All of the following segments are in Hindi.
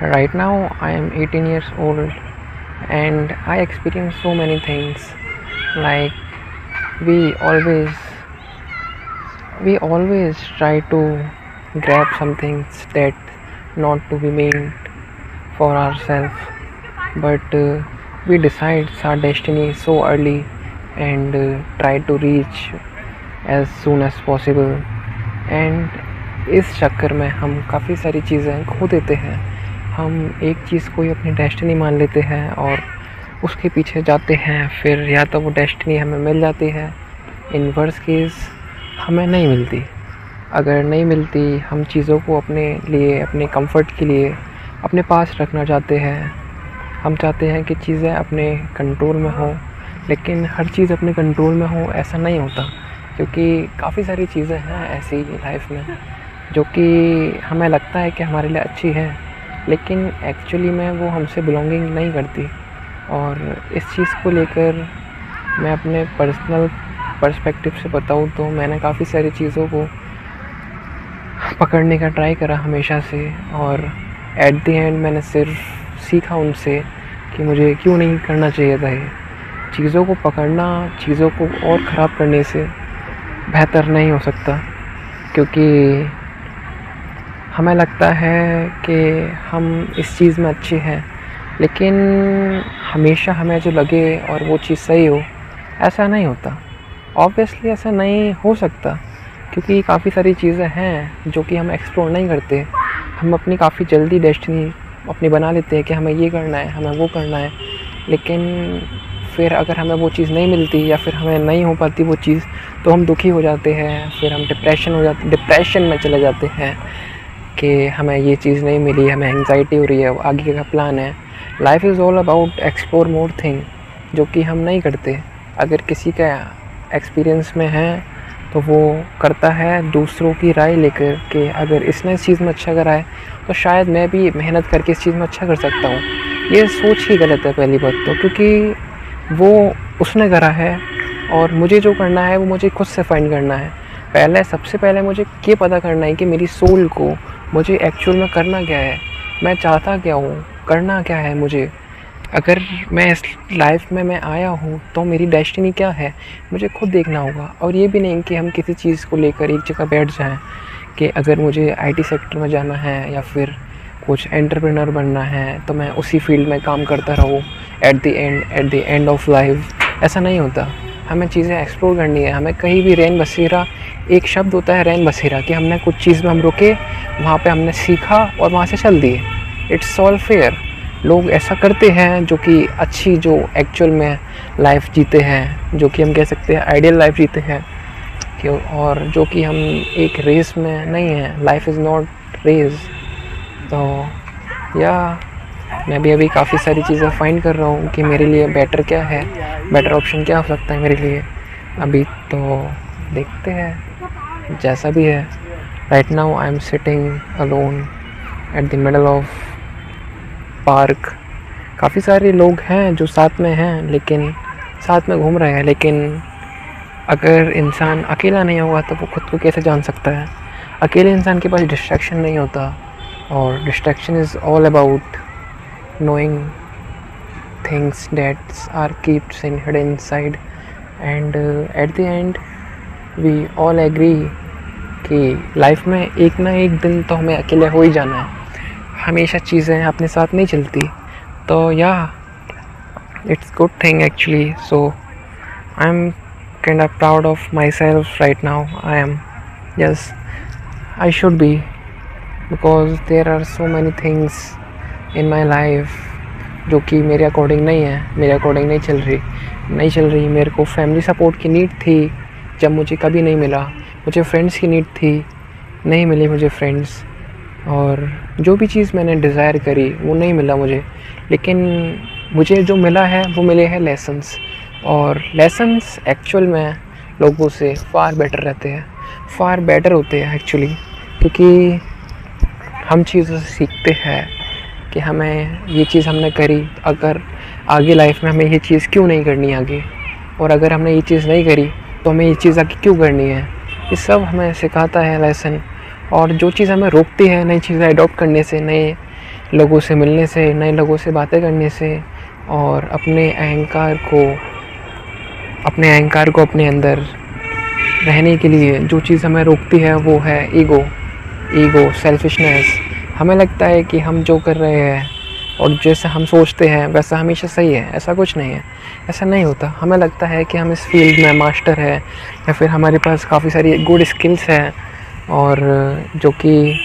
Right now, I am 18 years old and I experience so many things. Like we always we always try to grab some things that not to be meant for ourselves, but we decide our destiny so early and try to reach as soon as possible. And इस चक्कर में हम काफ़ी सारी चीज़ें खो देते हैं। हम एक चीज़ को ही अपनी डेस्टिनी मान लेते हैं और उसके पीछे जाते हैं, फिर या तो वो डेस्टिनी हमें मिल जाती है, इन वर्स्ट केस हमें नहीं मिलती। अगर नहीं मिलती, हम चीज़ों को अपने लिए, अपने कंफर्ट के लिए अपने पास रखना चाहते हैं। हम चाहते हैं कि चीज़ें अपने कंट्रोल में हो, लेकिन हर चीज़ अपने कंट्रोल में हो ऐसा नहीं होता, क्योंकि काफ़ी सारी चीज़ें हैं ऐसी लाइफ में जो कि हमें लगता है कि हमारे लिए अच्छी है, लेकिन एक्चुअली में वो हमसे बिलोंगिंग नहीं करती। और इस चीज़ को लेकर मैं अपने पर्सनल पर्सपेक्टिव से बताऊँ तो मैंने काफ़ी सारी चीज़ों को पकड़ने का ट्राई करा हमेशा से, और एट द एंड मैंने सिर्फ सीखा उनसे कि मुझे क्यों नहीं करना चाहिए था ये चीज़ों को पकड़ना। चीज़ों को और ख़राब करने से बेहतर नहीं हो सकता, क्योंकि हमें लगता है कि हम इस चीज़ में अच्छे हैं, लेकिन हमेशा हमें जो लगे और वो चीज़ सही हो, ऐसा नहीं होता। ऑब्वियसली ऐसा नहीं हो सकता, क्योंकि काफ़ी सारी चीज़ें हैं जो कि हम एक्सप्लोर नहीं करते। हम अपनी काफ़ी जल्दी डेस्टिनी अपनी बना लेते हैं कि हमें ये करना है, हमें वो करना है, लेकिन फिर अगर हमें वो चीज़ नहीं मिलती या फिर हमें नहीं हो पाती वो चीज़, तो हम दुखी हो जाते हैं, फिर हम डिप्रेशन में चले जाते हैं कि हमें ये चीज़ नहीं मिली, हमें एंग्जाइटी हो रही है, आगे का प्लान है। Life is all about explore more thing, जो कि हम नहीं करते। अगर किसी का एक्सपीरियंस में है तो वो करता है दूसरों की राय लेकर कि अगर इसने इस चीज़ में अच्छा करा है तो शायद मैं भी मेहनत करके इस चीज़ में अच्छा कर सकता हूँ। ये सोच ही गलत है पहली बात तो, क्योंकि वो उसने करा है और मुझे जो करना है वो मुझे खुद से फाइंड करना है। सबसे पहले मुझे ये पता करना है कि मेरी सोल को मुझे एक्चुअल में करना क्या है, मैं चाहता क्या हूँ, करना क्या है मुझे। अगर मैं इस लाइफ में मैं आया हूँ तो मेरी डेस्टिनी क्या है, मुझे खुद देखना होगा। और ये भी नहीं कि हम किसी चीज़ को लेकर एक जगह बैठ जाएं कि अगर मुझे आईटी सेक्टर में जाना है या फिर कुछ एंटरप्रेन्योर बनना है तो मैं उसी फील्ड में काम करता रहूँ eight the end of life. ऐसा नहीं होता। हमें चीज़ें एक्सप्लोर करनी है। हमें कहीं भी रैन बसेरा, एक शब्द होता है रैन बसेरा, कि हमने कुछ चीज़ में हम रुके, वहाँ पे हमने सीखा और वहाँ से चल दिए। It's all fair. लोग ऐसा करते हैं जो कि अच्छी, जो एक्चुअल में लाइफ जीते हैं, जो कि हम कह सकते हैं आइडियल लाइफ जीते हैं, कि और जो कि हम एक रेस में नहीं है। Life is not race. तो या मैं भी अभी काफ़ी सारी चीज़ें फाइंड कर रहा हूँ कि मेरे लिए बेटर क्या है, बेटर ऑप्शन क्या हो सकता है मेरे लिए। अभी तो देखते हैं जैसा भी है। Right now I am sitting alone at the middle of park. काफ़ी सारे लोग हैं जो साथ में हैं, लेकिन साथ में घूम रहे हैं, लेकिन अगर इंसान अकेला नहीं होगा तो वो खुद को कैसे जान सकता है। अकेले इंसान के पास डिस्ट्रैक्शन नहीं होता, और distraction is all about knowing things that are kept hidden inside, and at the end we all agree कि लाइफ में एक ना एक दिन तो हमें अकेले हो ही जाना है। हमेशा चीज़ें अपने साथ नहीं चलती। तो या it's good thing actually. So I am kind of proud of myself right now. Yes, I should be, because there are so many things in my life जो कि मेरे अकॉर्डिंग नहीं है, मेरे अकॉर्डिंग नहीं चल रही। मेरे को फैमिली सपोर्ट की नीड थी, जब मुझे कभी नहीं मिला। मुझे फ्रेंड्स की नीड थी, नहीं मिली मुझे फ्रेंड्स। और जो भी चीज़ मैंने डिज़ायर करी वो नहीं मिला मुझे, लेकिन मुझे जो मिला है वो मिले हैं लेसन्स। और लेसन्स एक्चुअल में लोगों से फार बेटर रहते हैं, फार बेटर होते हैं एक्चुअली, क्योंकि हम चीज़ों से सीखते हैं कि हमें ये चीज़ हमने करी, अगर आगे लाइफ में हमें ये चीज़ क्यों नहीं करनी आगे, और अगर हमने ये चीज़ नहीं करी तो हमें ये चीज़ आगे क्यों करनी है। ये सब हमें सिखाता है लेसन। और जो चीज़ हमें रोकती है नई चीज़ें अडॉप्ट करने से, नए लोगों से मिलने से, नए लोगों से बातें करने से, और अपने अहंकार को अपने अंदर रहने के लिए जो चीज़ हमें रोकती है वो है ईगो, सेल्फिशनेस। हमें लगता है कि हम जो कर रहे हैं और जैसा हम सोचते हैं वैसा हमेशा सही है। ऐसा कुछ नहीं है, ऐसा नहीं होता। हमें लगता है कि हम इस फील्ड में मास्टर है, या फिर हमारे पास काफ़ी सारी गुड स्किल्स हैं और जो कि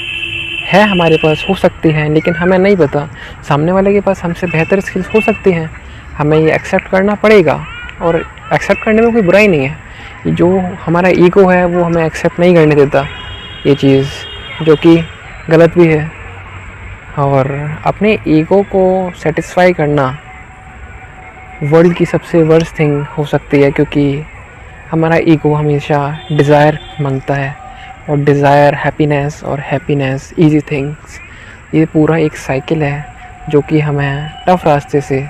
है हमारे पास, हो सकती हैं, लेकिन हमें नहीं पता सामने वाले के पास हमसे बेहतर स्किल्स हो सकती हैं। हमें ये एक्सेप्ट करना पड़ेगा, और एक्सेप्ट करने में कोई बुराई नहीं है। जो हमारा ईगो है वो हमें एक्सेप्ट नहीं करने देता ये चीज़, जो कि गलत भी है। और अपने ईगो को सेटिस्फाई करना वर्ल्ड की सबसे वर्स्ट थिंग हो सकती है, क्योंकि हमारा ईगो हमेशा डिज़ायर मांगता है, और डिज़ायर हैप्पीनेस, और हैप्पीनेस ईजी थिंग्स। ये पूरा एक साइकिल है जो कि हमें टफ़ रास्ते से,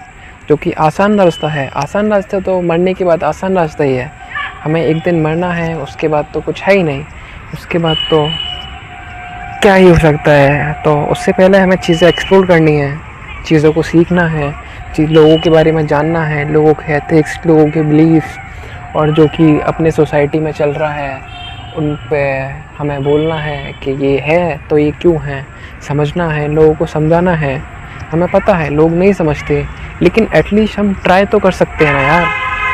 जो कि आसान रास्ता है, आसान रास्ता तो मरने के बाद आसान रास्ता ही है। हमें एक दिन मरना है, उसके बाद तो कुछ है ही नहीं, उसके बाद तो क्या ही हो सकता है। तो उससे पहले हमें चीज़ें एक्सप्लोर करनी है, चीज़ों को सीखना है, लोगों के बारे में जानना है, लोगों के एथिक्स, लोगों के बिलीफ, और जो कि अपने सोसाइटी में चल रहा है उन पे हमें बोलना है कि ये है तो ये क्यों है, समझना है, लोगों को समझाना है। हमें पता है लोग नहीं समझते, लेकिन एटलीस्ट हम ट्राई तो कर सकते हैं ना यार।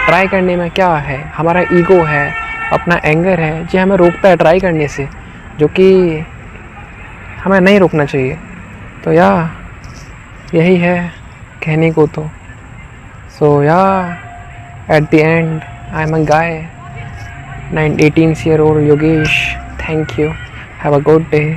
ट्राई करने में क्या है, हमारा ईगो है, अपना एंगर है जो हमें रोकता है ट्राई करने से, जो कि हमें नहीं रोकना चाहिए। तो यही है कहने को तो। So at the end I am a guy, 18 year old Yogesh. Thank you. Have a good day.